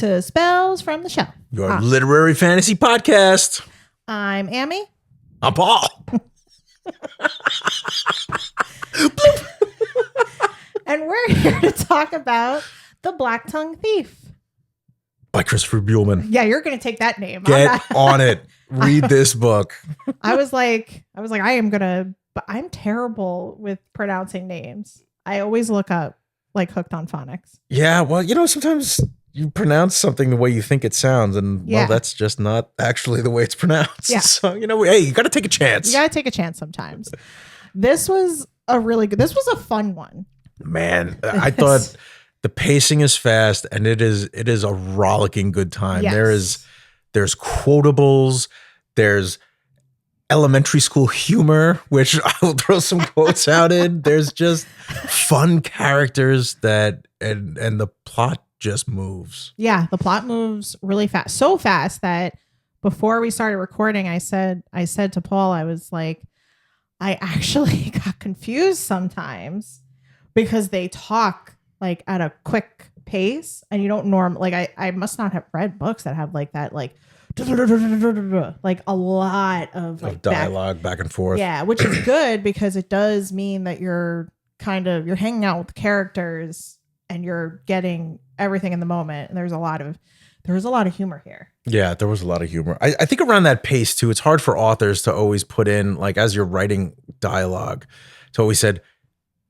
to Spells from the Shelf. Your literary fantasy podcast. I'm Ammie. I'm Paul. And we're here to talk about The Blacktongue Thief By Christopher Buehlman. Yeah, you're going to take that name. Get on it. Read this book. I was like, I am going to, but I'm terrible with pronouncing names. I always look up like Hooked on Phonics. Yeah, well, sometimes you pronounce something the way you think it sounds, and well, that's just not actually the way it's pronounced. Yeah. So, hey, you got to take a chance. You got to take a chance sometimes. This was a fun one. Man, I thought the pacing is fast, and it is a rollicking good time. Yes. There's quotables, there's elementary school humor, which I will throw some quotes out in. There's just fun characters and the plot just moves. Yeah, the plot moves really fast. So fast that before we started recording, I said to Paul, I was like, I actually got confused sometimes because they talk like at a quick pace and you don't I must not have read books that have like that, like a lot of dialogue back and forth. Yeah, which is good because it does mean that you're hanging out with the characters and you're getting everything in the moment. And there was a lot of humor here. Yeah, there was a lot of humor. I think around that pace too, it's hard for authors to always put in, like, as you're writing dialogue, to always said,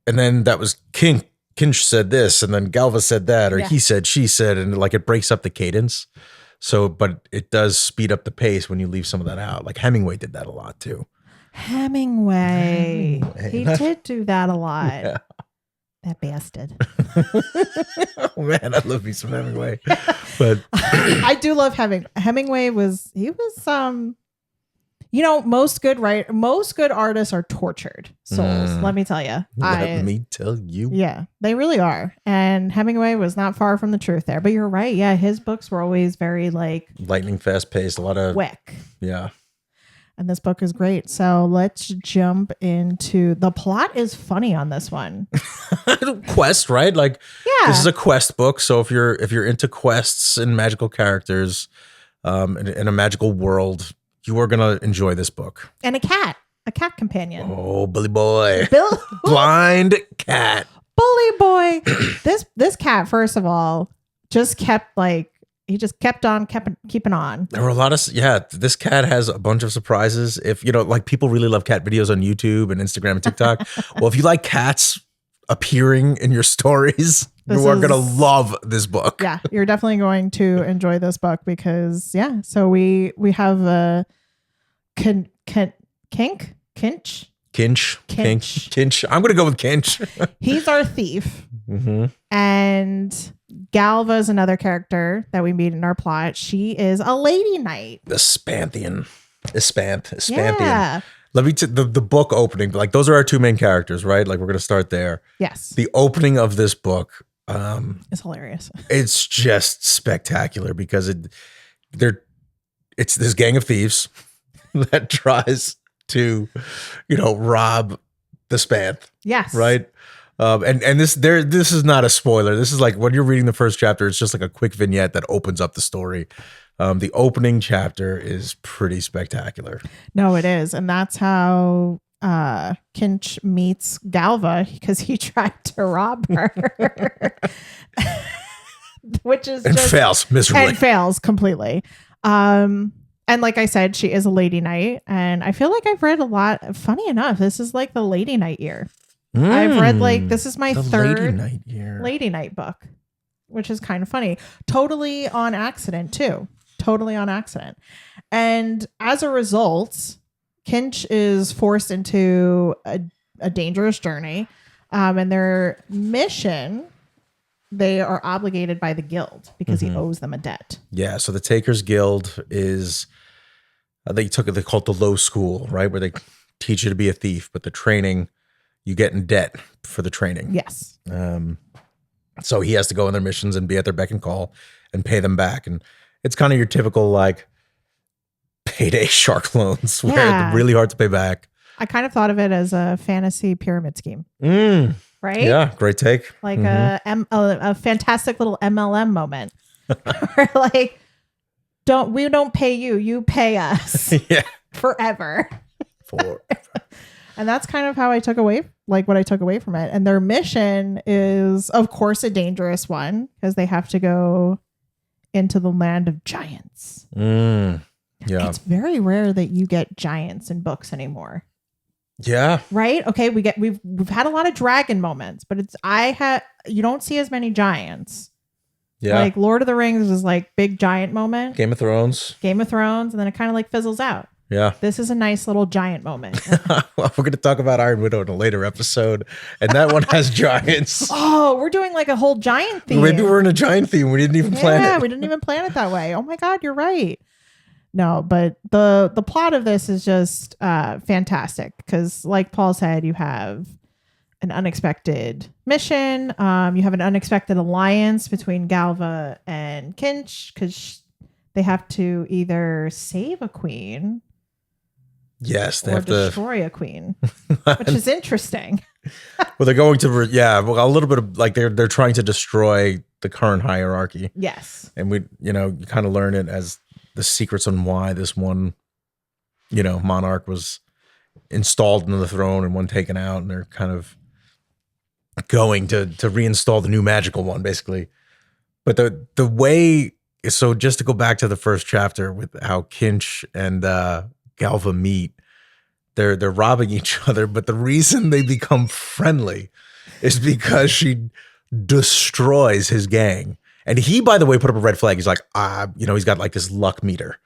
and then that was Kinch said this, and then Galva said that, or he said, she said, and like it breaks up the cadence. So, but it does speed up the pace when you leave some of that out. Like Hemingway did that a lot too. Hemingway. He did do that a lot. Yeah. That bastard. Oh man, I love me some Hemingway. But I do love Hemingway. Most good artists are tortured souls. Let me tell you. Let me tell you. Yeah, they really are. And Hemingway was not far from the truth there. But you're right. Yeah, his books were always very like lightning fast paced, a lot of quick. Yeah. And this book is great. So let's jump into the plot. Is funny on this one. Quest, right? Like, this is a quest book. So if you're into quests and magical characters, in a magical world, you are gonna enjoy this book. And a cat companion. Oh, Billy Boy, blind cat, Bully Boy. This cat, first of all, just kept keeping on. There were a lot of, this cat has a bunch of surprises. If, like people really love cat videos on YouTube and Instagram and TikTok. Well, if you like cats appearing in your stories, you are going to love this book. Yeah, you're definitely going to enjoy this book because, so we have a Kinch. I'm going to go with Kinch. He's our thief. Mm-hmm. And Galva is another character that we meet in our plot. She is a lady knight. The Spanthian. Yeah. Let me the book opening. Like, those are our two main characters, right? Like, we're going to start there. Yes. The opening of this book it's hilarious. It's just spectacular because it's this gang of thieves that tries to, rob the Spanth. Yes. Right. And this is not a spoiler. This is like when you're reading the first chapter, it's just like a quick vignette that opens up the story. The opening chapter is pretty spectacular. No, it is. And that's how Kinch meets Galva, because he tried to rob her. Which is fails miserably. And fails completely. And like I said, she is a lady knight. And I feel like I've read a lot. Funny enough, this is like the lady knight year. I've read this is my third lady knight book, which is kind of funny. Totally on accident too. And as a result, Kinch is forced into a dangerous journey. And their mission, they are obligated by the guild because he owes them a debt. Yeah. So the Takers Guild is, they call it the low school, right? Where they teach you to be a thief, but the training, you get in debt for the training. Yes. So he has to go on their missions and be at their beck and call and pay them back. And it's kind of your typical like payday shark loans where they're really hard to pay back. I kind of thought of it as a fantasy pyramid scheme. Right? Yeah, great take. Like a fantastic little MLM moment. or like, we don't pay you, you pay us. Yeah. Forever. And that's kind of how I took away, like what I took away from it. And their mission is, of course, a dangerous one because they have to go into the land of giants. Yeah. It's very rare that you get giants in books anymore. Yeah. Right? Okay, we've had a lot of dragon moments, but you don't see as many giants. Yeah. Like Lord of the Rings is like big giant moment. Game of Thrones, and then it kind of like fizzles out. Yeah. This is a nice little giant moment. Well, we're going to talk about Iron Widow in a later episode, and that one has giants. Oh, we're doing like a whole giant theme. Maybe we're in a giant theme. We didn't even plan it. Yeah, we didn't even plan it that way. Oh my God, you're right. No, but the plot of this is just fantastic because, like Paul said, you have an unexpected mission. You have an unexpected alliance between Galva and Kinch because they have to either save a queen. Yes, they or have destroy a queen, which is interesting. Well, they're going to, a little bit of like they're trying to destroy the current hierarchy. Yes, and you kind of learn it as the secrets on why this one, monarch was installed into the throne and one taken out, and they're kind of going to reinstall the new magical one, basically. But the way, so just to go back to the first chapter with how Kinch and Galva meet, they're robbing each other, but the reason they become friendly is because she destroys his gang. And he, by the way, put up a red flag. He's like, he's got like this luck meter,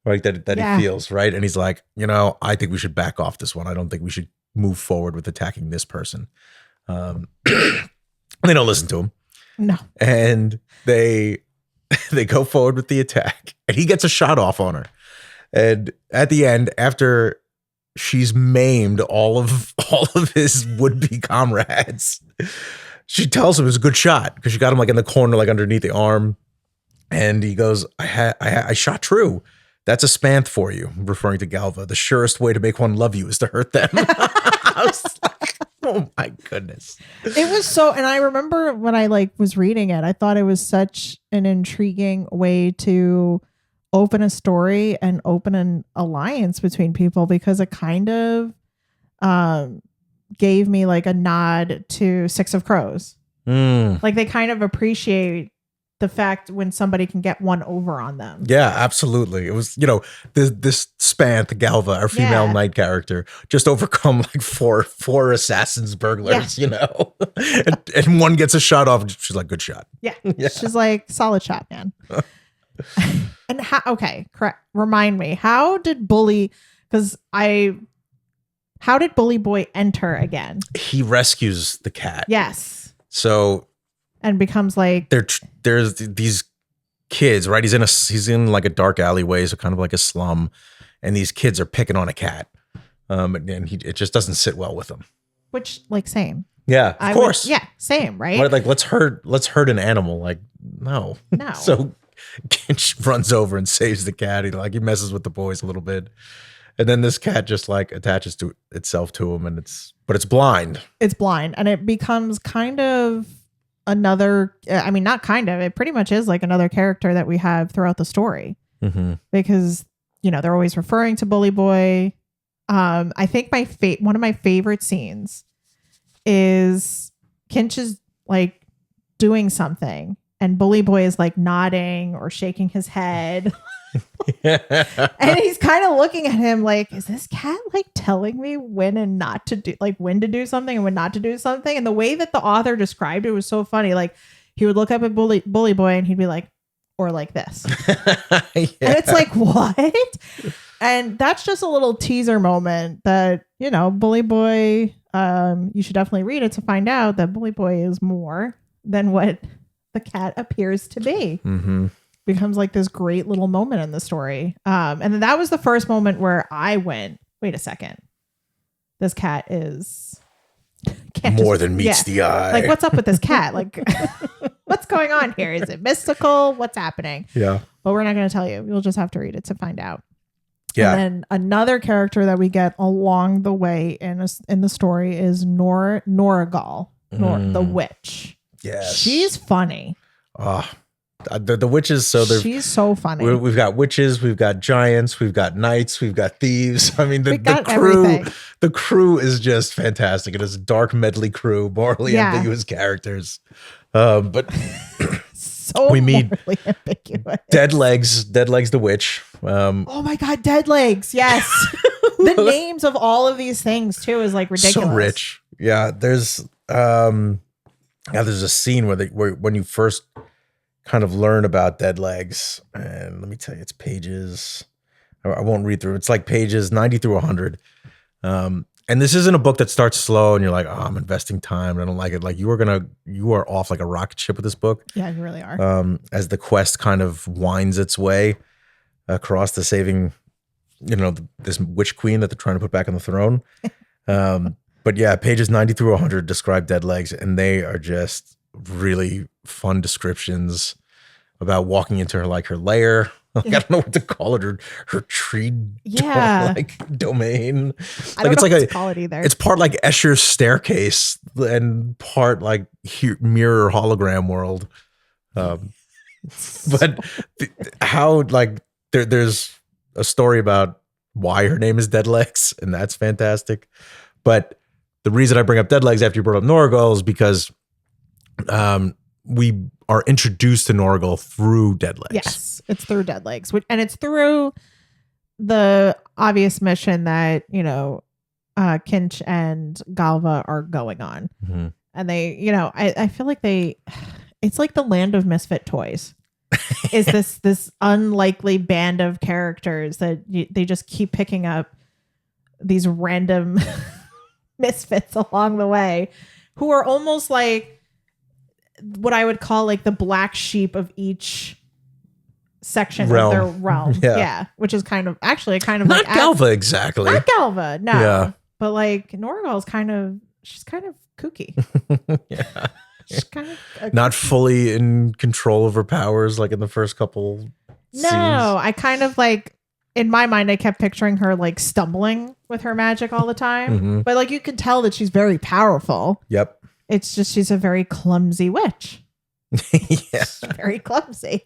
right? That he feels, right? And he's like, I think we should back off this one. I don't think we should move forward with attacking this person. They don't listen to him. No. And they go forward with the attack, and he gets a shot off on her. And at the end, after she's maimed all of his would-be comrades, she tells him it was a good shot because she got him like in the corner, like underneath the arm. And he goes, I shot true. That's a spanth for you, referring to Galva. The surest way to make one love you is to hurt them. I was like, oh my goodness. It was so, and I remember when I was reading it, I thought it was such an intriguing way to open a story and open an alliance between people, because it kind of gave me like a nod to Six of Crows. Like they kind of appreciate the fact when somebody can get one over on them. Yeah, absolutely. It was, this Spanth, Galva, our female knight character, just overcome like four assassons, burglars, and one gets a shot off. And she's like, good shot. Yeah. She's like, solid shot, man. And correct. Remind me, how did Bully Boy enter again? He rescues the cat. Yes. So. And becomes like. There's these kids, right? He's in like a dark alleyway, so kind of like a slum. And these kids are picking on a cat. And it just doesn't sit well with them. Which, like, same. Yeah, of course. Same, right? What, like, let's hurt an animal. Like, no. So Kinch runs over and saves the cat. He messes with the boys a little bit. And then this cat just like attaches to itself to him, and it's blind. It's blind. And it becomes kind of another, not kind of, it pretty much is like another character that we have throughout the story. Mm-hmm. Because, they're always referring to Bully Boy. I think one of my favorite scenes is Kinch is like doing something and Bully Boy is like nodding or shaking his head. And he's kind of looking at him like, is this cat like telling me when to do something and when not to do something? And the way that the author described it was so funny. Like he would look up at Bully Boy and he'd be like, or like this. And it's like, what? And that's just a little teaser moment that, Bully Boy, you should definitely read it to find out that Bully Boy is more than what the cat appears to be. Mm-hmm. Becomes like this great little moment in the story. And then that was the first moment where I went, wait a second. This cat is more than meets the eye. Like, what's up with this cat? Like, what's going on here? Is it mystical? What's happening? Yeah. But we're not going to tell you. You'll just have to read it to find out. Yeah. And then another character that we get along the way in the story is Noragal, the witch. Yes. She's funny. Oh, The witches. So she's so funny. We've got witches, we've got giants, we've got knights, we've got thieves. I mean, the crew. Everything. The crew is just fantastic. It is a dark medley crew, morally ambiguous characters. But so we meet ambiguous. Dead Legs the witch. Oh my God, Dead Legs. Yes. The names of all of these things too is like ridiculous. So rich. Yeah. There's a scene where when you first kind of learn about Dead Legs, and let me tell you, it's pages. I won't read through. It's like pages 90 through 100. And this isn't a book that starts slow and you're like, oh, I'm investing time and I don't like it. Like you are off like a rocket ship with this book. Yeah, you really are. As the quest kind of winds its way across to saving, this witch queen that they're trying to put back on the throne. But yeah, pages 90 through 100 describe Dead Legs, and they are just really fun descriptions about walking into her lair. Like, I don't know what to call it. Her tree domain. I don't know what to call it either. It's part like Escher's staircase and part like mirror hologram world. But how like there's a story about why her name is Dead Legs, and that's fantastic. But the reason I bring up Dead Legs after you brought up Norgal is because we are introduced to Norgal through Dead Legs. Yes, it's through Dead Legs, and it's through the obvious mission that Kinch and Galva are going on, and they, I feel like it's like the land of misfit toys. Is this unlikely band of characters that they just keep picking up these random misfits along the way, who are almost like what I would call like the black sheep of each section of their realm. Yeah. Which is kind of not like Galva exactly. Not Galva, no. Yeah. But like Norgal's she's kind of kooky. Yeah. She's kind of not fully in control of her powers like in the first couple scenes. I kind of like, in my mind, I kept picturing her like stumbling with her magic all the time. But like you can tell that she's very powerful. Yep. It's just she's a very clumsy witch. Yeah. Very clumsy.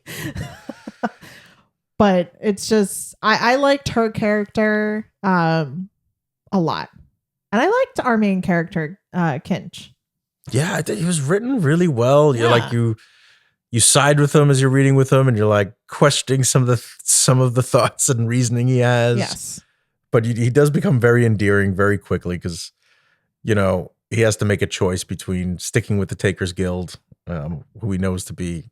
But it's just I liked her character a lot. And I liked our main character, Kinch. Yeah, I think he was written really well. You're like you side with him as you're reading with him, and you're like questioning some of the thoughts and reasoning he has. Yes. But he does become very endearing very quickly because, he has to make a choice between sticking with the Takers Guild, who he knows to be,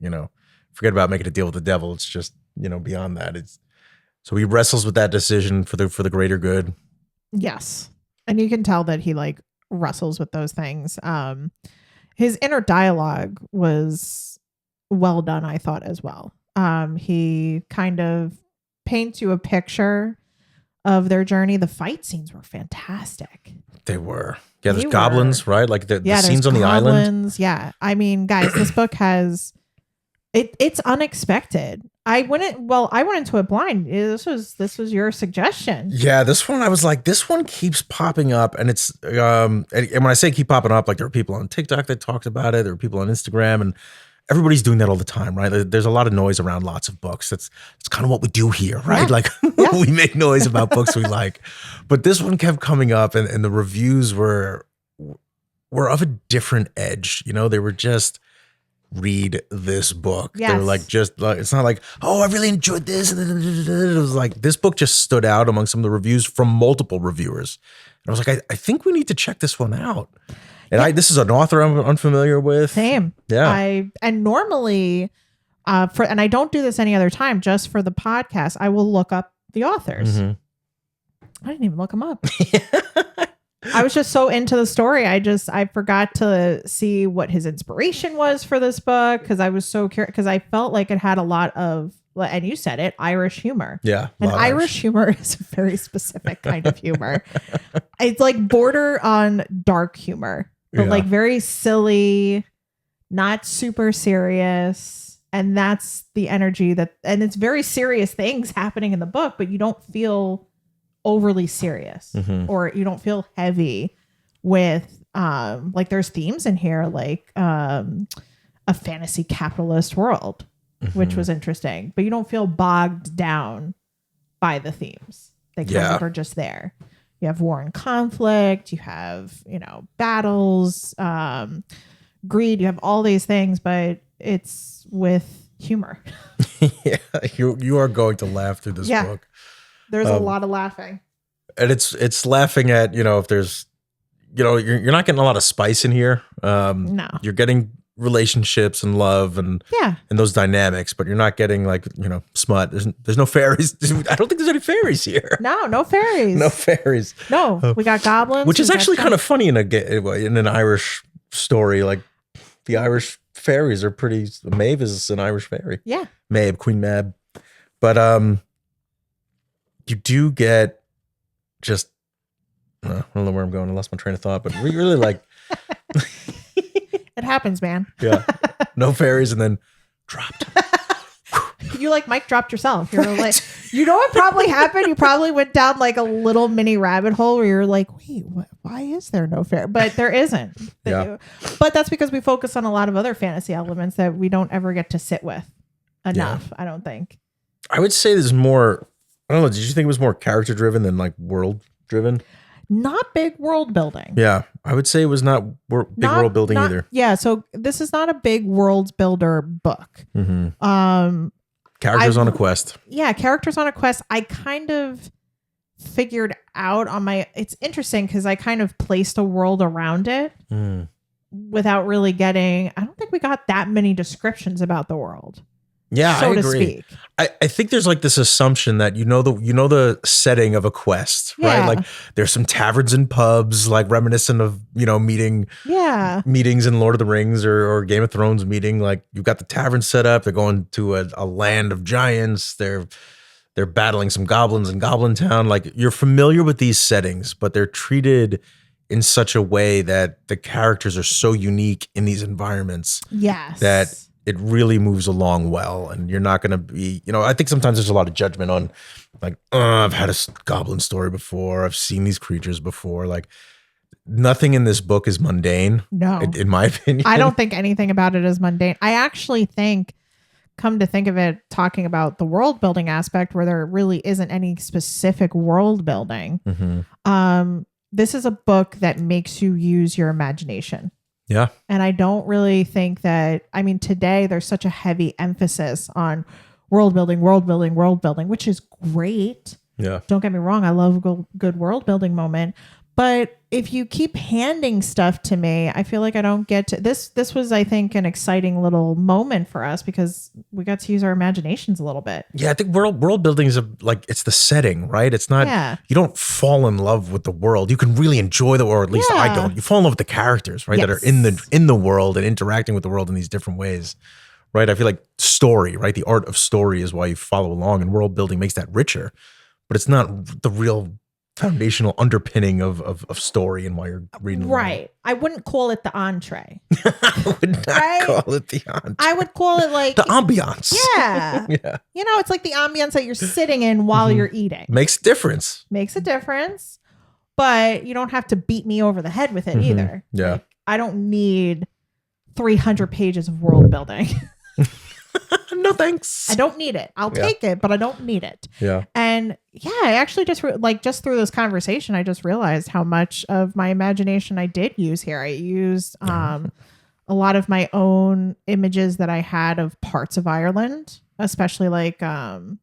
forget about making a deal with the devil. It's just, beyond that. So he wrestles with that decision for the greater good. Yes. And you can tell that he like wrestles with those things. His inner dialogue was well done, I thought, as well. He kind of paints you a picture of their journey. The fight scenes were fantastic. They were. Yeah, there's goblins, right? Like the scenes on the island. Yeah. I mean, guys, this book has it's unexpected. I went into it blind. This was your suggestion. Yeah, this one I was like, this one keeps popping up, and it's and when I say keep popping up, like there are people on TikTok that talked about it, there are people on Instagram, and everybody's doing that all the time, right? There's a lot of noise around lots of books. That's kind of what we do here, right? Yeah. Like we make noise about books we like. But this one kept coming up, and the reviews were of a different edge. They were just read this book. Yes. They were like it's not like, oh, I really enjoyed this. It was like this book just stood out among some of the reviews from multiple reviewers. And I was like, I think we need to check this one out. And this is an author I'm unfamiliar with. Same. Yeah. And normally, and I don't do this any other time, just for the podcast, I will look up the authors. I didn't even look them up. I was just so into the story. I forgot to see what his inspiration was for this book because I was so curious because I felt like it had a lot of, and you said it, Irish humor. Yeah. And Irish humor is a very specific kind of humor. It's like border on dark humor, but like very silly, not super serious. And that's the energy and it's very serious things happening in the book, but you don't feel overly serious or you don't feel heavy with like there's themes in here like a fantasy capitalist world which was interesting. But you don't feel bogged down by the themes. They kind of are just there. You have war and conflict. You have, battles, greed. You have all these things, but it's with humor. Yeah, you are going to laugh through this book. There's a lot of laughing. And it's laughing at, if there's, you're not getting a lot of spice in here. No. You're getting relationships and love and those dynamics, but you're not getting smut. There's no fairies. I don't think there's any fairies here. No fairies. No fairies. No, we got goblins. Which is actually kind of funny in an Irish story. Like the Irish fairies are pretty. Maeve is an Irish fairy. Yeah. Maeve, Queen Mab. But you do get just I don't know where I'm going. I lost my train of thought, but we really like. It happens, man. Yeah. No fairies and then dropped. You mic dropped yourself. You're like, what probably happened? You probably went down a little mini rabbit hole where you're like, wait, why is there no fairy? But there isn't. Yeah. But that's because we focus on a lot of other fantasy elements that we don't ever get to sit with enough, I don't think. I would say there's more, I don't know, did you think it was more character driven than world driven? Not big world building. Yeah, I would say it was not big world building either. Yeah, so this is not a big world builder book. Mm-hmm. Characters on a quest. Yeah, characters on a quest. I kind of figured out it's interesting because I kind of placed a world around it without really I don't think we got that many descriptions about the world. Yeah, so I agree. To speak. I think there's this assumption that the setting of a quest, right? Like there's some taverns and pubs, reminiscent of meetings in Lord of the Rings or Game of Thrones meeting. Like you've got the tavern set up. They're going to a land of giants. They're battling some goblins in Goblin Town. Like you're familiar with these settings, but they're treated in such a way that the characters are so unique in these environments. Yes. That it really moves along well, and you're not going to be, I think sometimes there's a lot of judgment on I've had a goblin story before. I've seen these creatures before. Nothing in this book is mundane. No. In my opinion. I don't think anything about it is mundane. I actually think, come to think of it, talking about the world building aspect where there really isn't any specific world building. Mm-hmm. This is a book that makes you use your imagination. Yeah. And I don't really think that, today there's such a heavy emphasis on world building, which is great. Yeah. Don't get me wrong. I love a good world building moment. But if you keep handing stuff to me, I feel like I don't get to this. This was, I think, an exciting little moment for us because we got to use our imaginations a little bit. Yeah, I think world building is it's the setting, right? It's not, you don't fall in love with the world. You can really enjoy the world. At least I don't. You fall in love with the characters, right? That are in the world and interacting with the world in these different ways, right? I feel like story, right? The art of story is why you follow along, and world building makes that richer, but it's not the real foundational underpinning of story and why you're reading. Right. I wouldn't call it the entree. I would not call it the entree. I would call it the ambiance. Yeah. Yeah. It's like the ambiance that you're sitting in while you're eating. Makes a difference. But you don't have to beat me over the head with it either. Yeah. I don't need 300 pages of world building. No thanks. I don't need it. I'll take it, but I don't need it. Yeah. And I actually just through this conversation, I just realized how much of my imagination I did use here. I used a lot of my own images that I had of parts of Ireland, especially Connemara,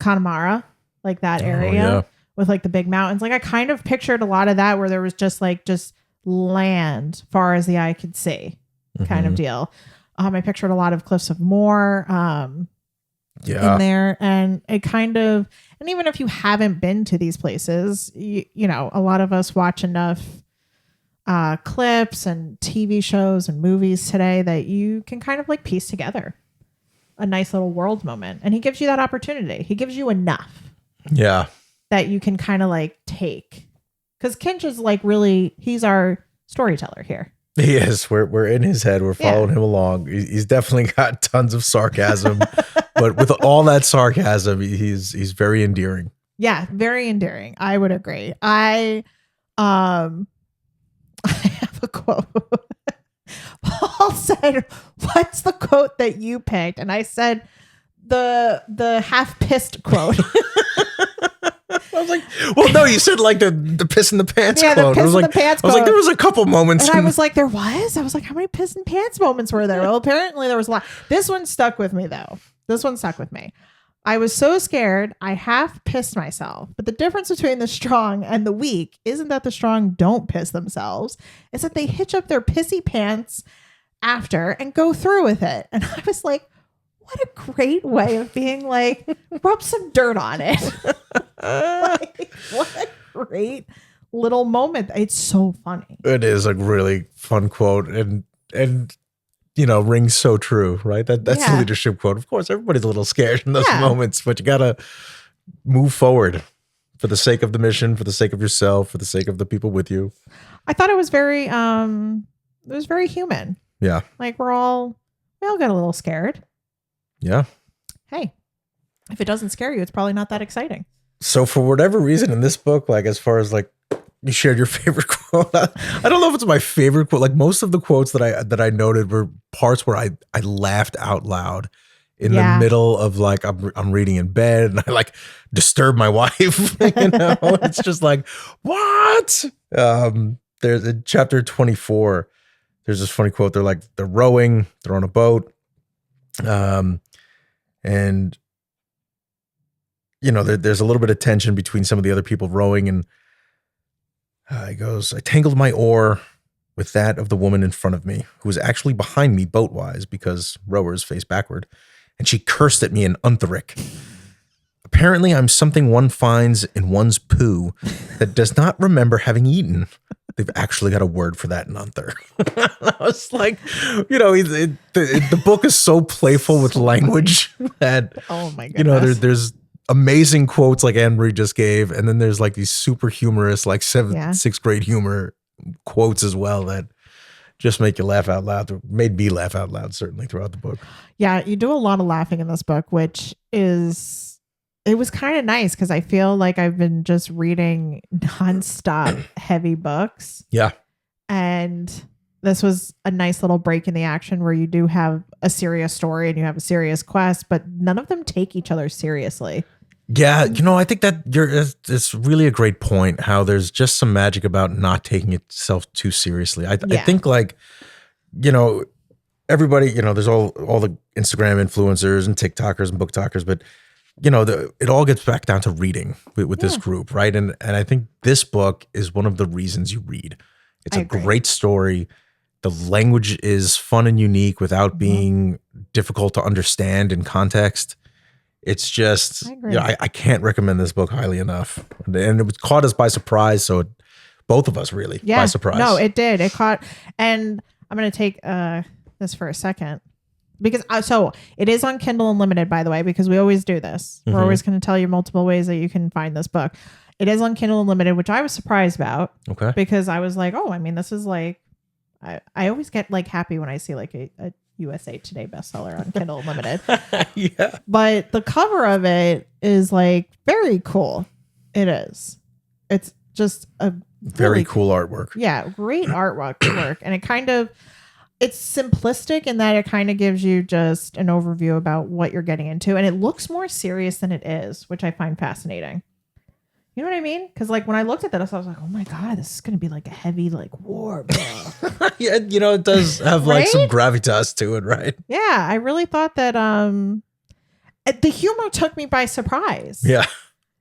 that area with the big mountains. I kind of pictured a lot of that where there was just land far as the eye could see kind of deal. I pictured a lot of Cliffs of Moher in there, and it kind of, and even if you haven't been to these places, you know, a lot of us watch enough clips and TV shows and movies today that you can kind of piece together a nice little world moment. And he gives you that opportunity. He gives you enough. Yeah. That you can kind of take. Because Kinch is really, he's our storyteller here. He is. We're in his head. We're following him along. He's definitely got tons of sarcasm, but with all that sarcasm, he's very endearing. Yeah, very endearing. I would agree. I have a quote. Paul Paul said, "What's the quote that you picked?" And I said, "The half pissed quote." I was like, well, no, you said like the piss in the pants quote. The piss in the pants quote. I was like, there was a couple moments. And I was like, there was? I was like, how many piss in pants moments were there? Well, apparently there was a lot. This one stuck with me, though. This one stuck with me. I was so scared, I half pissed myself. But the difference between the strong and the weak isn't that the strong don't piss themselves. It's that they hitch up their pissy pants after and go through with it. And I was like, what a great way of being like, rub some dirt on it. Like, what a great little moment. It's so funny. It is a really fun quote and rings so true, right? That's the leadership quote. Of course, everybody's a little scared in those moments, but you gotta move forward for the sake of the mission, for the sake of yourself, for the sake of the people with you. I thought it was very human. Yeah. Like we all got a little scared. Yeah. Hey, if it doesn't scare you, it's probably not that exciting. So for whatever reason in this book, like as far as like you shared your favorite quote, I don't know if it's my favorite quote. Like most of the quotes that I noted were parts where I laughed out loud in the middle of like I'm reading in bed and I like disturb my wife. It's just like what? There's in chapter 24. There's this funny quote. They're rowing. They're on a boat. And there's a little bit of tension between some of the other people rowing, and he goes, I tangled my oar with that of the woman in front of me, who was actually behind me boat-wise because rowers face backward, and she cursed at me in Untheric. Apparently, I'm something one finds in one's poo that does not remember having eaten. They've actually got a word for that in Unther. I was like, the book is so playful with language that, oh my goodness. There's amazing quotes like Anne-Marie just gave. And then there's like these super humorous, like sixth grade humor quotes as well that just make you laugh out loud. Made me laugh out loud, certainly throughout the book. Yeah, you do a lot of laughing in this book, which it was kind of nice because I feel like I've been just reading nonstop heavy books. Yeah. And this was a nice little break in the action where you do have a serious story and you have a serious quest, but none of them take each other seriously. Yeah. I think that it's really a great point how there's just some magic about not taking itself too seriously. I think like, everybody, there's all the Instagram influencers and TikTokers and book talkers, but it all gets back down to reading with this group, right? And I think this book is one of the reasons you read. It's a great story. The language is fun and unique without being difficult to understand in context. It's just, I can't recommend this book highly enough. And it was caught us by surprise. So both of us really by surprise. No, it did. It caught, and I'm going to take this for a second. Because so it is on Kindle Unlimited, by the way, because we always do this. We're always going to tell you multiple ways that you can find this book. It is on Kindle Unlimited, which I was surprised about. Okay. Because I was like, this is like, I always get like happy when I see like a USA Today bestseller on Kindle Unlimited. Yeah. But the cover of it is like very cool. It is. It's just a very cool artwork. Yeah. Great artwork. And it's simplistic in that it kind of gives you just an overview about what you're getting into. And it looks more serious than it is, which I find fascinating. You know what I mean? Because like when I looked at that, I was like, oh my God, this is going to be like a heavy like war book. Yeah, it does have like some gravitas to it, right? Yeah, I really thought that the humor took me by surprise. Yeah.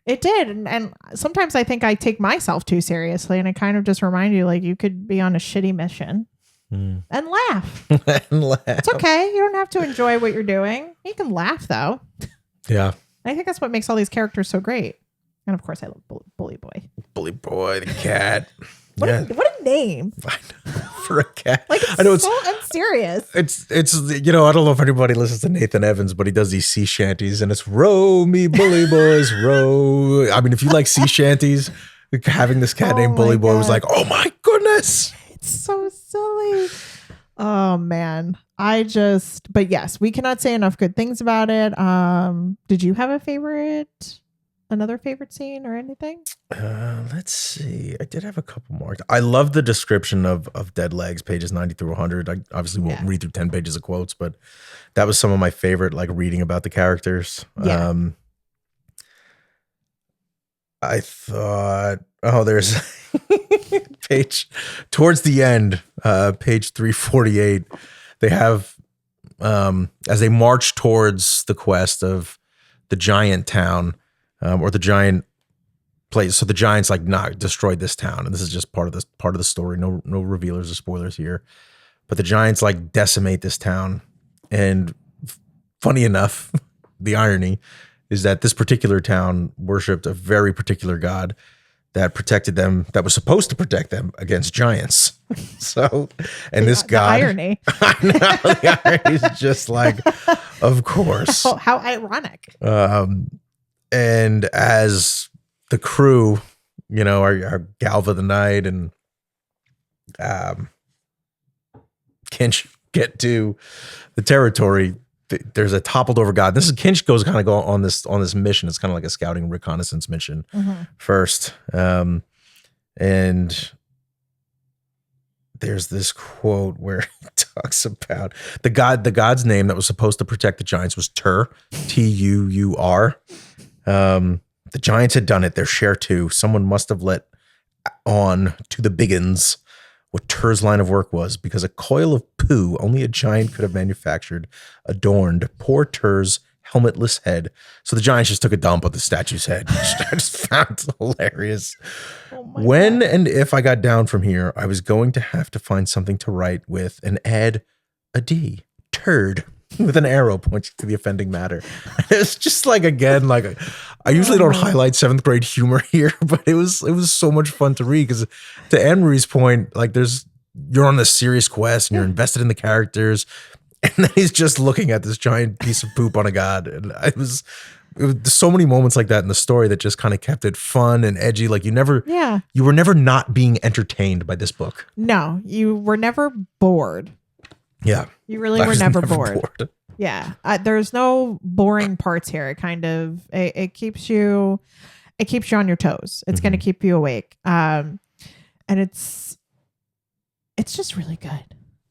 It did. And sometimes I think I take myself too seriously, and it kind of just reminds you like you could be on a shitty mission. And laugh. It's okay. You don't have to enjoy what you're doing. You can laugh though. Yeah. I think that's what makes all these characters so great. And of course I love Bully Boy. Bully Boy, the cat. What a name. For a cat. Like it's so unserious. It's I don't know if anybody listens to Nathan Evans, but he does these sea shanties and it's row me bully boys, row. I mean, if you like sea shanties, having this cat named Bully Boy was like, oh my goodness. It's so silly. Oh man. But yes, we cannot say enough good things about it. Did you have a favorite another favorite scene or anything? Let's see. I did have a couple more. I love the description of dead legs, pages 90 through 100. I obviously won't read through 10 pages of quotes, but that was some of my favorite, like reading about the characters. Yeah. I thought, there's page towards the end, page 348. They have, as they march towards the quest of the giant town, or the giant place. So the giants like not destroyed this town, and this is just part of the story. No revealers or spoilers here, but the giants like decimate this town. And funny enough, the irony is that this particular town worshipped a very particular god that protected them, that was supposed to protect them against giants. So, and this god, irony. I know, the irony is just like, of course. How ironic. And as the crew, our Galva the Knight and Kinch get to the territory, there's a toppled over god. This is Kinch goes kind of go on this mission. It's kind of like a scouting reconnaissance mission first. And there's this quote where he talks about the god's name that was supposed to protect the giants was Tur, Tuur. The giants had done it, their share too. Someone must have let on to the biggins what Tur's line of work was, because a coil of poo only a giant could have manufactured adorned poor Tur's helmetless head. So the giants just took a dump of the statue's head, which I just found hilarious. When and if I got down from here, I was going to have to find something to write with and add a D, turd, with an arrow pointing to the offending matter. It's just like, again, like I usually don't highlight 7th grade humor here, but it was so much fun to read, because to Anne Marie's point, like you're on this serious quest and you're invested in the characters, and then he's just looking at this giant piece of poop on a god. And it was so many moments like that in the story that just kind of kept it fun and edgy. Like you were never not being entertained by this book. No, you were never bored. Yeah. You really were never bored. Yeah. There's no boring parts here. It keeps you on your toes. It's going to keep you awake. And it's just really good.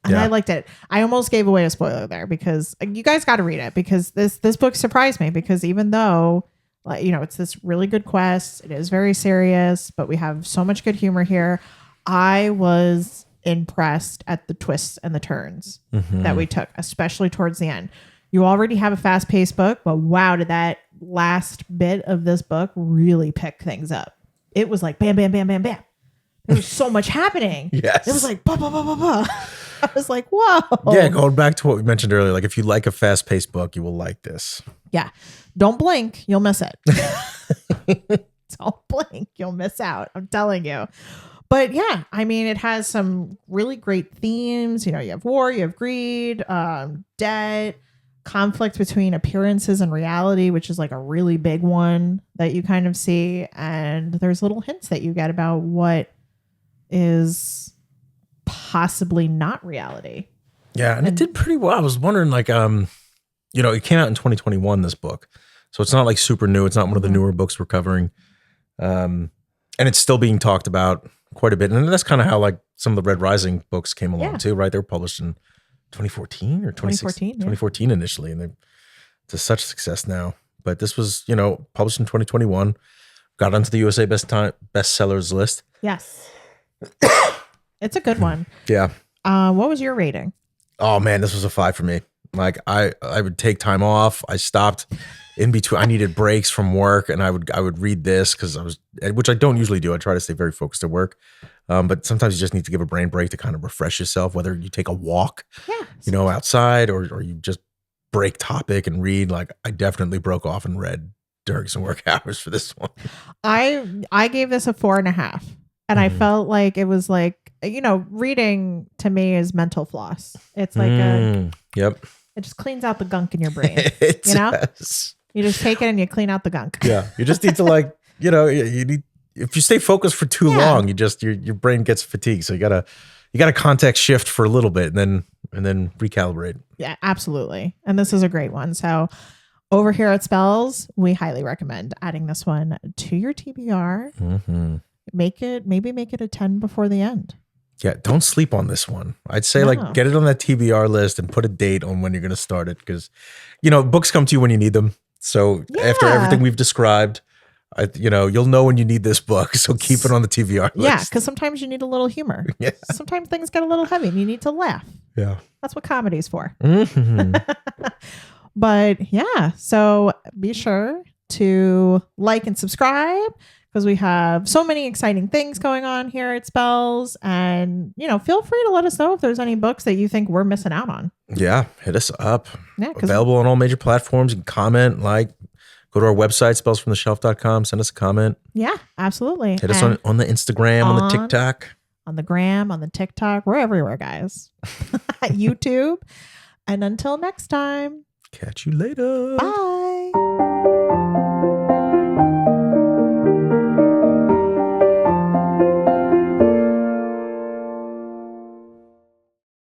And I liked it. I almost gave away a spoiler there, because you guys got to read it, because this book surprised me, because even though, like, it's this really good quest, it is very serious, but we have so much good humor here. I was impressed at the twists and the turns that we took, especially towards the end. You already have a fast-paced book, but wow, did that last bit of this book really pick things up. It was like bam, bam, bam, bam, bam. There was so much happening. Yes. It was like bah, bah, bah, bah, bah. I was like, whoa. Yeah, going back to what we mentioned earlier, like if you like a fast-paced book, you will like this. Yeah. Don't blink, you'll miss it. Don't blink, you'll miss out. I'm telling you. But yeah, I mean, it has some really great themes. You have war, you have greed, debt, conflict between appearances and reality, which is like a really big one that you kind of see. And there's little hints that you get about what is possibly not reality. Yeah, and it did pretty well. I was wondering, like, it came out in 2021, this book. So it's not like super new. It's not one of the newer books we're covering. And it's still being talked about quite a bit. And that's kind of how like some of the Red Rising books came along too, right? They were published in 2014 or 2014 initially, and they're to such success now. But this was, published in 2021, got onto the USA bestsellers list. Yes. It's a good one. Yeah. What was your rating? Oh man, this was a 5 for me. Like I would take time off. I stopped in between. I needed breaks from work, and I would read this because which I don't usually do. I try to stay very focused at work. But sometimes you just need to give a brain break to kind of refresh yourself, whether you take a walk, outside, or you just break topic and read. Like I definitely broke off and read during some work hours for this one. I gave this a 4.5, and I felt like it was like, reading to me is mental floss. It's like yep. It just cleans out the gunk in your brain. It does. You just take it and you clean out the gunk. Yeah. You just need to you need, if you stay focused for too long, your brain gets fatigued. So you gotta context shift for a little bit and then recalibrate. Yeah, absolutely. And this is a great one. So Over here at Spells, we highly recommend adding this one to your TBR. Mm-hmm. Make it a 10 before the end. Yeah, don't sleep on this one. I'd say like get it on that TBR list and put a date on when you're going to start it, because books come to you when you need them. So after everything we've described, you'll know when you need this book. So keep it on the TBR list. Yeah, because sometimes you need a little humor. Yeah. Sometimes things get a little heavy and you need to laugh. Yeah. That's what comedy's for. Mm-hmm. But yeah, so be sure to like and subscribe, because we have so many exciting things going on here at Spells. And, feel free to let us know if there's any books that you think we're missing out on. Yeah, hit us up. Yeah, available on all major platforms. You can comment, go to our website, spellsfromtheshelf.com, send us a comment. Yeah, absolutely. Hit us on the Instagram, on the TikTok. On the gram, on the TikTok. We're everywhere, guys. YouTube. And until next time. Catch you later. Bye.